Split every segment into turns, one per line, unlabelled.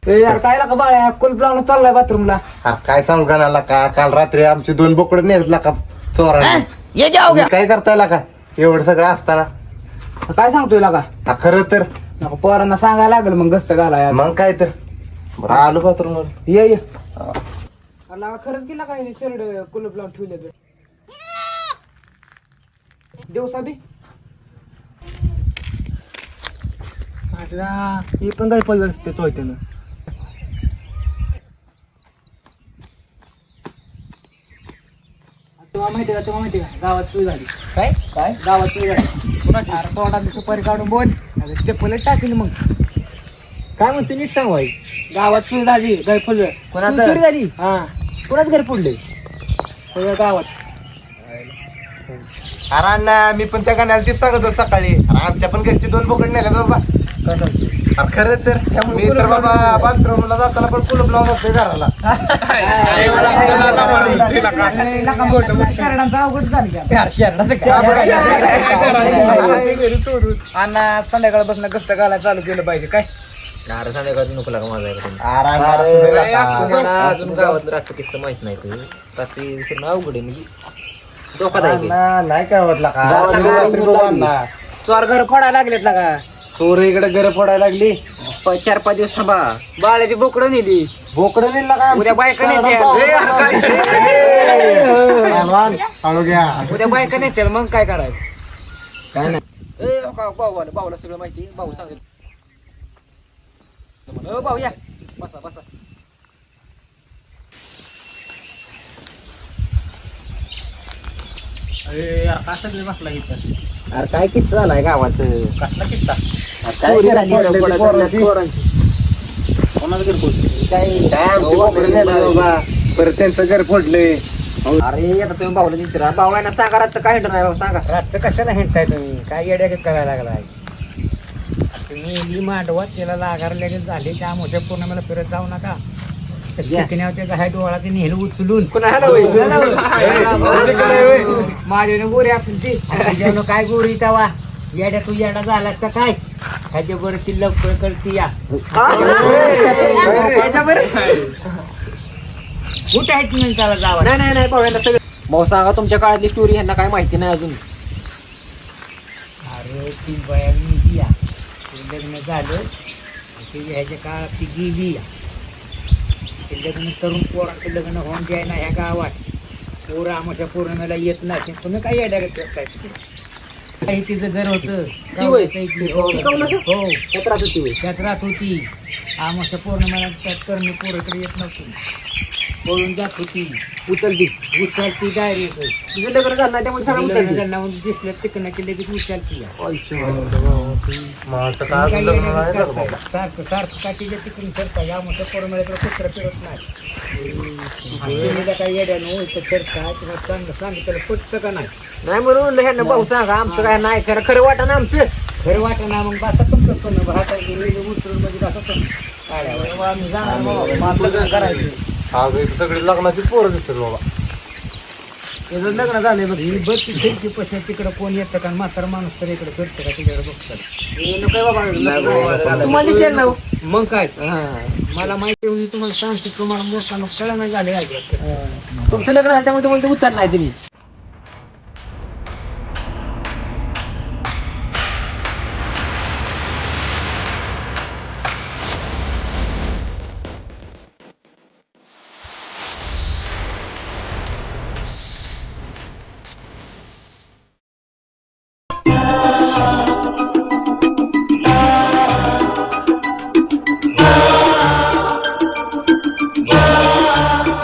यार काय का बाळ्या कुलप लावून चाललाय बाथरूमला.
काय सांगू का का काल रात्री आमची 2 बोकडं नेलं का चोरा.
ये जाऊ घ्या.
काय करताय का एवढं सगळं असताना.
काय सांगतोय का
खरं तर
पोरांना सांगायला लागल मग गस्त घालाय.
मग काय तर बरं आलो बाथरूम वर.
ये खरंच केला काय शर्ट कुलप लावून ठेवले तर दिवसा बी
हे पण काय पडलं असते तो त्यानं.
तेव्हा माहिती का गावात चूल झाली. काय काय गावात चूल झाली कुणाची तोंडात सुपारी काढून बोल चप्पल टाकली. मग काय म्हणतो नीट सांग भाई. गावात चूल झाली गैफल कोणाची झाली. हा कुणाच घरी पडले गावात.
अरे अण्णा मी पण त्या गाण्याला तीच सांगतो सकाळी. आमच्या पण घरची 2 बोकड नेल्या बाबा. खरं तर मी तर बाबा बाथरूमला जाताना पण कुलूप लावून असते घराला.
शर्टांचा अवघड झाली अण्णा संध्याकाळ बसणं कष्ट घालायला चालू केलं पाहिजे. काय
अरे संध्याकाळी नको लागा माझा अजून गावात रात्र किस्सा माहित नाही. रात्री पूर्ण अवघड आहे म्हणजे डोक्यात आहे.
नाही काय वाटला का
चोर घर फोडायला लागलेत का.
चोर इकडे घर फोडायला लागली.
4-5 दिवस थांबा.
बाळ्याची बोकडं नेली.
बोकडं नेला का
उद्या बायका नेत्या.
हळू घ्या.
उद्या बायका नेत्या मग काय करायचं.
काय नाही भाऊला सगळं माहिती. भाऊ सांगेल. भाऊ या बसा बसा. अरे काय किस्सा झालाय गावात.
कसला किस्सा.
चोरी झाली
काय आमची बोकडं नेलं बाबा. परत त्यांचं घर फोडलंय.
अरे आता तुम्ही भाऊला विचारा. भाऊ आहे ना सांगा रातचं काय हिंड नाही. भाऊ सांगा
रातचं कशाला हिंडताय तुम्ही. काय येड्या करायला लागलाय. तुम्ही मांडवा त्याला लागारले झाले त्या मोठ्या पौर्णिमेला फिरत जाऊ नका. शिकण्याच्या काय डोळा ते नेहलं उचलून माझ्या गोरी असेल ती काय गोरी तवा. येड्या तू येडा झालास का काय. ह्याच्या बरं ती लवकर करते या. कुठे आहेत तुम्ही त्याला जावा.
नाही नाही भाऊ यांना सगळं. भाऊ सांगा तुमच्या काळातली स्टोरी ह्यांना काय माहिती नाही अजून.
अरे ती बयानी या लग्न झालं ते ह्याच्या काळात ती गेली. ते लग्न तरुण पोराचं लग्न होऊन जाय ना ह्या गावात. पोरं आमच्या पौर्णिमेला येत नाही. तुम्ही काय येड्या करताय. काही तिचं घर होतं. हो त्यात राहत होती. आमच्या पौर्णिमेला त्यात करणं पोराकडे येत नव्हती. पळून जात होती. उचलती डायरेक्ट.
तुझं लग्न झालं नाही त्यामुळे सगळं उचलते.
लग्नामध्ये दिसलं तिकडनं की लगेच उचलती. सारखं काय तिच्या तिकडून करता. या मोठ्या पौर्णिमेला कुत्र फिरत नाही. काही येड्यानं करता तुम्हाला चांगलं सांगितलं पटतं का नाही.
नाही म्हणून ह्यांना भाऊ सांगा आमचं काय नाही खरं खरं वाटत ना आमचं.
खरं वाटत ना मग बसा तुमचं पण भाता गेले उचलून म्हणजे बसा पण काढ्यावर आम्ही जाणार करायचं.
आज इथे सगळी लग्नाची पोरं दिसतात बाबा.
त्याचं लग्न झालंय बघ. ही बघ ती खिडकी पश्चात तिकडं कोण येतं का. म्हातारा माणूस तर इकडे फिरतं का तिकडे बघतात.
तुम्हाला दिसेल ना.
मग काय मला माहिती होती तुम्हाला सांगते. तुम्हाला मोठा कळा नाही झाले.
तुमचं लग्न झालं त्यामुळे तुम्हाला ते उचल नाही तुम्ही.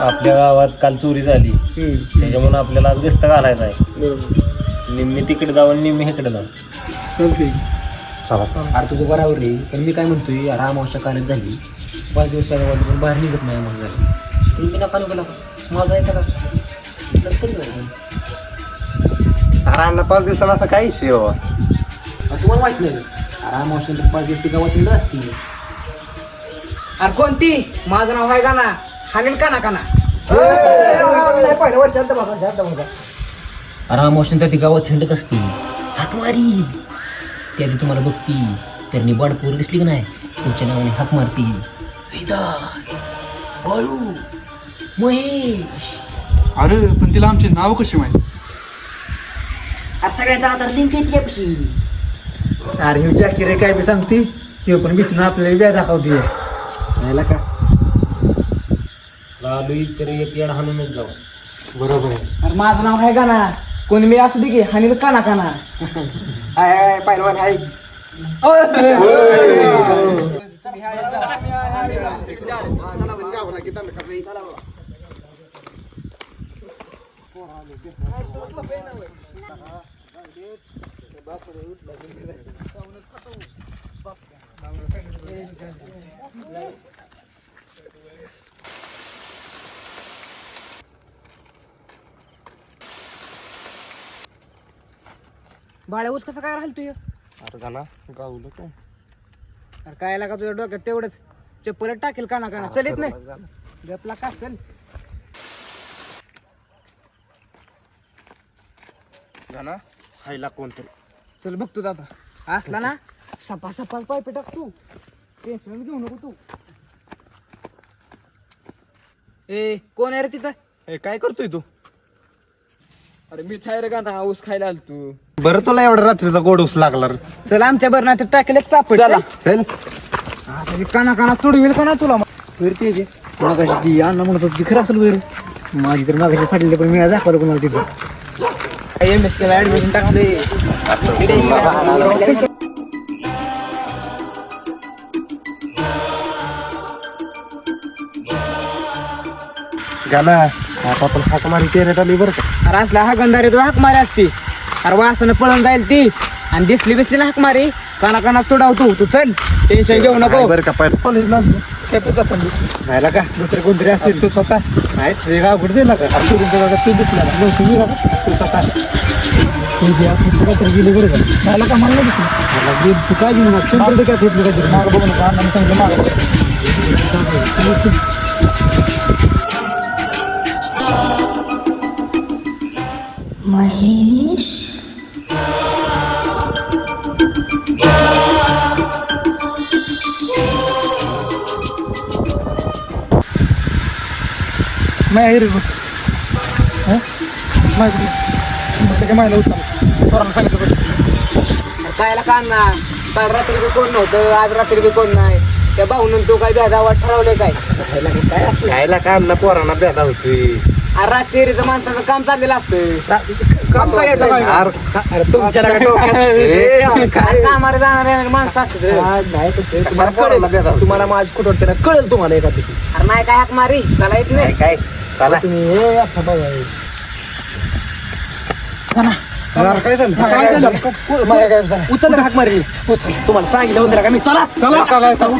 आपल्या गावात काल चोरी झाली. त्याच्यामुळे आपल्याला आज गस्त घालायचा आहे. निम्मी तिकडे जाऊन निम्मी इकडे जाऊ.
अरे तुझं बरोबर रे. पण मी काय म्हणतोय रामावश्या कालच झाली. 5 दिवस काय गावात पण बाहेर निघत नाही. मग झालं तुम्ही नका नको माझा आहे का नंतर नाही.
अरे अण्णा 5 दिवसाला असं काही विषय बाबा.
तुम्हाला माहित नाही. रामावश्या तर 5 दिवस ती गावात निघत असतील.
अरे कोणती. माझं नाव आहे का ना. हाणेल का ना
रामावश्या तर ती गावात हिंडत असते. हाक मारी त्या तुम्हाला बघती. तर निबाड पोर दिसली का नाही तुमच्या नावाने हाक मारती. बाळू महेश
अरे पण तिला आमचे नाव कसे माहिती?
अरे सगळ्यांचा आधार लिंक आहे त्यापाशी.
अरे ह्यो जाकीर आहे काय बी सांगते किंवा पण बिचून आपल्याला व्या दाखवते.
नाही का
आलोय तरी एक येड हाणूनच जाऊ.
बरोबर आहे.
अरे माझं नाव आहे का ना कोणी मी असू दे की हानी काना काना हाय पहिलवान हाय. बाळ्या ऊस कसं काय राहील तुझं?
अरे गाणा गावलं काय
अरे काय लागा तुझ्या डोक्यात तेवढंच चप्पलच टाकेल काना काना चलित नाही गपला का चल.
गाणा खायला कोणतरी
चल बघ तुझा आता असला ना सपा सपा पायपे टाक तू टेन्शन घेऊ नको तू. ए कोण आहे रे तिथं?
काय करतोय तू?
अरे मी छाय रे गाणा ऊस खायला आलो तू.
बरं तुला एवढा रात्रीचा गोड ऊस लागला रे.
चल आमच्या बरं नाही तर टाकेल एक चापड चला
चल
काना काना तुडवील का ना तुला.
वरती यायचे मागाशी ती अण्णा म्हणत होती ती खरं असेल वर. माझी तर मागाशी फाटलेली पण मी दाखवलं कोणाला तिथं.
MS केला ऍडमिशन टाकले.
गाणा आता आपण हाक मारी चेहऱ्यात आली बरं का.
अरे असला हाक गंधारी तू हाक मारी असती. अरे वासनं पळून जाईल ती आणि दिसली बिसली ना हाक मारी काना काना तुडावतो तू. चल टेन्शन घेऊ नको.
बरं का पाहिजे
कॉलेजला खेपेचा पण दिसला राहिला का दुसरं कोणतरी असेल तू स्वतः नाही तुझे गाव कुठे दिला का तू तुमच्या गावात तू दिसला ना तुम्ही का तू स्वतः तुझी तू काहीतरी गेली बरं का राहिला का मला नाही दिसलं. तू काय घेऊन 100% घेतली काहीतरी मागं बघू नका अण्णाने सांगितलं मागं
महेश
माहेर मायला उचल पोरांना सांगितलं कायला काढणार. काल रात्री बी कोण नव्हतं आज रात्री बी कोण नाही. त्या भाऊन तू काय भेदावाट ठरवलंय काय? काय असं
खायला का अन्न पोरांना बेदा होती.
अरे रातचेरीचं माणसाचं काम चाललेलं असतं.
काम काय यायचं काय?
अरे तुमच्या
कामाला जाणारे माणसं असतात रे.
नाही तसं
तुम्हाला पोरांना बेदा होती.
तुम्हाला माझ कुठं वाटतं ना कळेल तुम्हाला एका दिवशी.
अरे नाही काय हाक मारी चला येत नाही.
काय चला
तुम्ही हे असा बघा काय झालं
काय झालं? उचल रे हाक मारी उचल. तुम्हाला सांगितलं होतं का मी चला चला चला.